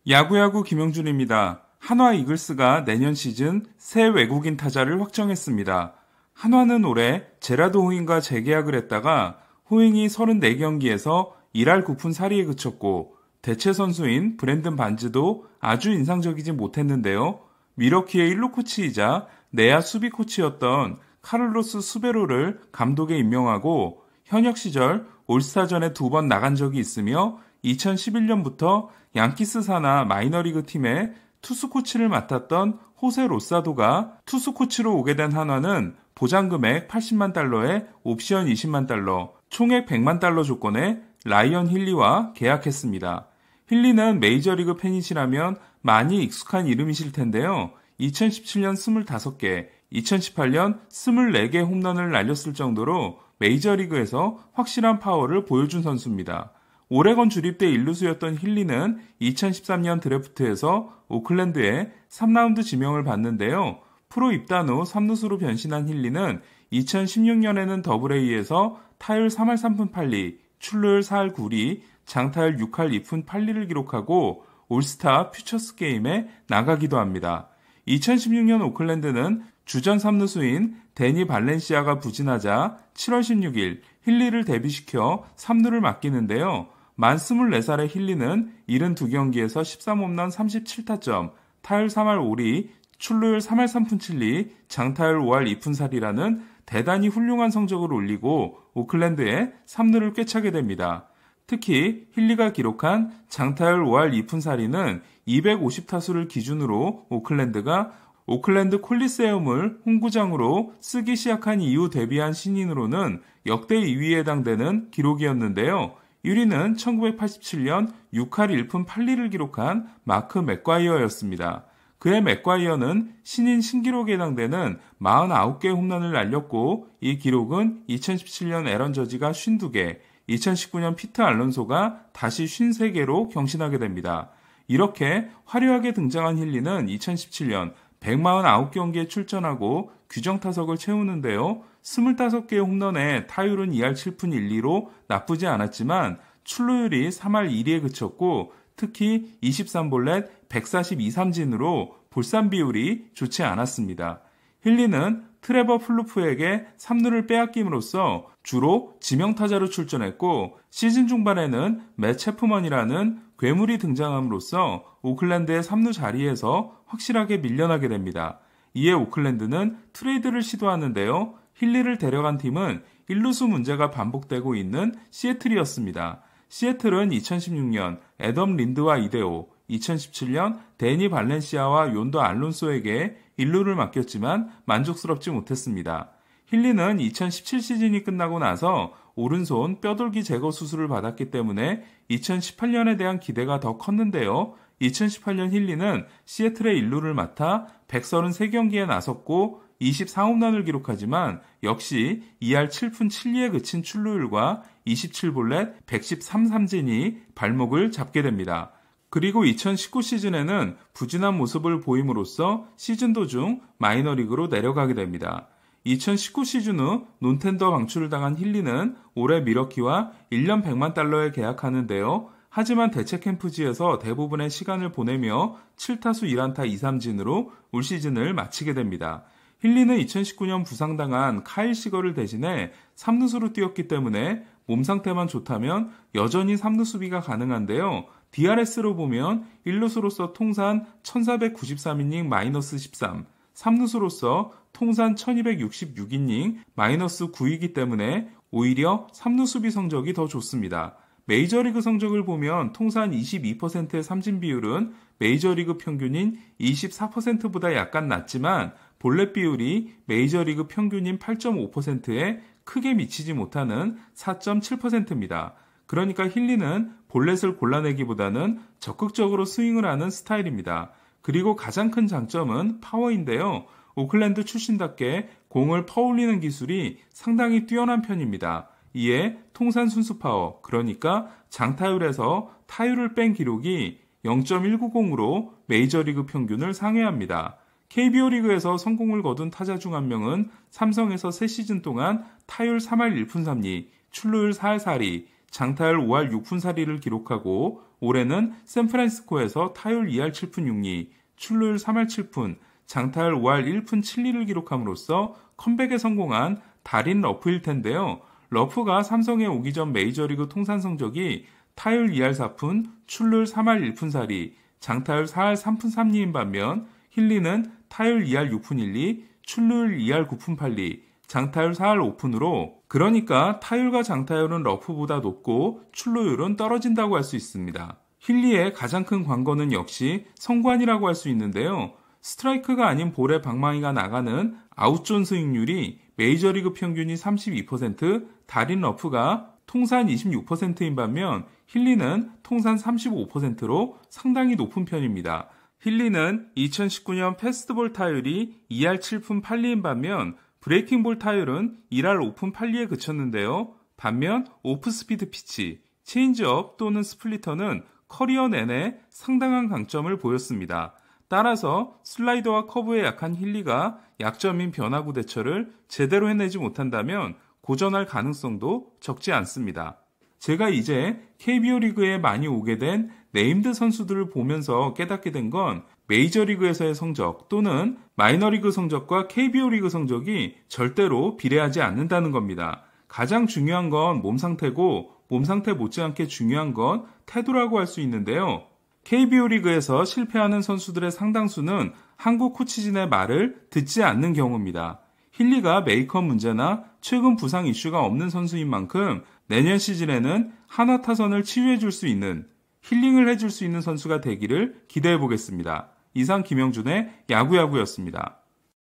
야구야구 김영준입니다. 한화 이글스가 내년 시즌 새 외국인 타자를 확정했습니다. 한화는 올해 제라드 호잉과 재계약을 했다가 호잉이 34경기에서 1할 9푼 4리에 그쳤고 대체 선수인 브랜든 반즈도 아주 인상적이지 못했는데요. 미러키의 1루 코치이자 내야 수비 코치였던 카를로스 수베로를 감독에 임명하고 현역 시절 올스타전에 2번 나간 적이 있으며 2011년부터 양키스 산하 마이너리그 팀의 투수 코치를 맡았던 호세 로사도가 투수 코치로 오게 된 한화는 보장금액 80만 달러에 옵션 20만 달러, 총액 100만 달러 조건에 라이언 힐리와 계약했습니다. 힐리는 메이저리그 팬이시라면 많이 익숙한 이름이실 텐데요. 2017년 25개, 2018년 24개 홈런을 날렸을 정도로 메이저리그에서 확실한 파워를 보여준 선수입니다. 오레건 주립대 일루수였던 힐리는 2013년 드래프트에서 오클랜드에 3라운드 지명을 받는데요. 프로 입단 후 3루수로 변신한 힐리는 2016년에는 더블A에서 타율 3할 3푼 8리, 출루율 4할 9리, 장타율 6할 2푼 8리를 기록하고 올스타 퓨처스 게임에 나가기도 합니다. 2016년 오클랜드는 주전 3루수인 데니 발렌시아가 부진하자 7월 16일 힐리를 데뷔시켜 3루를 맡기는데요. 만 24살의 힐리는 72경기에서 13홈런 37타점, 타율 3할 5리, 출루율 3할 3푼 7리, 장타율 5할 2푼 4리라는 대단히 훌륭한 성적을 올리고 오클랜드에 3루를 꿰차게 됩니다. 특히 힐리가 기록한 장타율 5할 2푼 4리는 250타수를 기준으로 오클랜드가 오클랜드 콜리세움을 홈구장으로 쓰기 시작한 이후 데뷔한 신인으로는 역대 2위에 해당되는 기록이었는데요. 1위는 1987년 6할 1푼 8리를 기록한 마크 맥과이어였습니다. 그의 맥과이어는 신인 신기록에 해당되는 49개 홈런을 날렸고 이 기록은 2017년 에런 저지가 52개, 2019년 피트 알론소가 다시 53개로 경신하게 됩니다. 이렇게 화려하게 등장한 힐리는 2017년 149경기에 출전하고 규정 타석을 채우는데요. 25개의 홈런에 타율은 2할 7푼 1리로 나쁘지 않았지만 출루율이 3할 1리에 그쳤고 특히 23볼넷 142 삼진으로 볼삼 비율이 좋지 않았습니다. 힐리는 트레버 플루프에게 3루를 빼앗김으로써 주로 지명타자로 출전했고 시즌 중반에는 맷 체프먼이라는 괴물이 등장함으로써 오클랜드의 3루 자리에서 확실하게 밀려나게 됩니다. 이에 오클랜드는 트레이드를 시도하는데요. 힐리를 데려간 팀은 1루수 문제가 반복되고 있는 시애틀이었습니다. 시애틀은 2016년 애덤 린드와 이데오, 2017년 데니 발렌시아와 욘도 알론소에게 1루를 맡겼지만 만족스럽지 못했습니다. 힐리는 2017 시즌이 끝나고 나서 오른손 뼈돌기 제거 수술을 받았기 때문에 2018년에 대한 기대가 더 컸는데요. 2018년 힐리는 시애틀의 1루를 맡아 133경기에 나섰고 24홈런을 기록하지만 역시 2할 7푼 7리에 그친 출루율과 27볼넷 113 삼진이 발목을 잡게 됩니다. 그리고 2019 시즌에는 부진한 모습을 보임으로써 시즌 도중 마이너리그로 내려가게 됩니다. 2019 시즌 후 논텐더 방출을 당한 힐리는 올해 미러키와 1년 100만 달러에 계약하는데요. 하지만 대체 캠프지에서 대부분의 시간을 보내며 7타수 1안타 2삼진으로 올 시즌을 마치게 됩니다. 힐리는 2019년 부상당한 카일 시거를 대신해 3루수로 뛰었기 때문에 몸 상태만 좋다면 여전히 3루 수비가 가능한데요. DRS로 보면 1루수로서 통산 1493이닝 마이너스 13, 3루수로서 통산 1266이닝 마이너스 9이기 때문에 오히려 3루 수비 성적이 더 좋습니다. 메이저리그 성적을 보면 통산 22%의 삼진 비율은 메이저리그 평균인 24%보다 약간 낮지만 볼넷 비율이 메이저리그 평균인 8.5%에 크게 미치지 못하는 4.7%입니다. 그러니까 힐리는 볼넷을 골라내기보다는 적극적으로 스윙을 하는 스타일입니다. 그리고 가장 큰 장점은 파워인데요. 오클랜드 출신답게 공을 퍼올리는 기술이 상당히 뛰어난 편입니다. 이에 통산 순수 파워, 그러니까 장타율에서 타율을 뺀 기록이 0.190으로 메이저리그 평균을 상회합니다. KBO 리그에서 성공을 거둔 타자 중 한 명은 삼성에서 3시즌 동안 타율 3할 1푼 3리, 출루율 4할 4리, 장타율 5할 6푼 4리를 기록하고 올해는 샌프란시스코에서 타율 2할 7푼 6리, 출루율 3할 7푼, 장타율 5할 1푼 7리를 기록함으로써 컴백에 성공한 달인 러프일 텐데요. 러프가 삼성에 오기 전 메이저리그 통산 성적이 타율 2할 4푼, 출루율 3할 1푼 4리, 장타율 4할 3푼 3리인 반면 힐리는 타율 2할 6푼 1리, 출루율 2할 9푼 8리, 장타율 4할 5푼으로 그러니까 타율과 장타율은 러프보다 높고 출루율은 떨어진다고 할 수 있습니다. 힐리의 가장 큰 관건은 역시 성관이라고 할 수 있는데요. 스트라이크가 아닌 볼에 방망이가 나가는 아웃존 스윙률이 메이저리그 평균이 32%, 달인 러프가 통산 26%인 반면 힐리는 통산 35%로 상당히 높은 편입니다. 힐리는 2019년 패스트볼 타율이 2할 7푼 8리인 반면 브레이킹볼 타율은 1할 5푼 8리에 그쳤는데요. 반면 오프스피드 피치, 체인지업 또는 스플리터는 커리어 내내 상당한 강점을 보였습니다. 따라서 슬라이더와 커브에 약한 힐리가 약점인 변화구 대처를 제대로 해내지 못한다면 고전할 가능성도 적지 않습니다. 제가 이제 KBO 리그에 많이 오게 된 네임드 선수들을 보면서 깨닫게 된 건 메이저리그에서의 성적 또는 마이너리그 성적과 KBO 리그 성적이 절대로 비례하지 않는다는 겁니다. 가장 중요한 건 몸 상태고 몸 상태 못지않게 중요한 건 태도라고 할 수 있는데요. KBO 리그에서 실패하는 선수들의 상당수는 한국 코치진의 말을 듣지 않는 경우입니다. 힐리가 메이크업 문제나 최근 부상 이슈가 없는 선수인 만큼 내년 시즌에는 한화 타선을 치유해 줄 수 있는, 힐링을 해줄 수 있는 선수가 되기를 기대해 보겠습니다. 이상 김영준의 야구야구였습니다.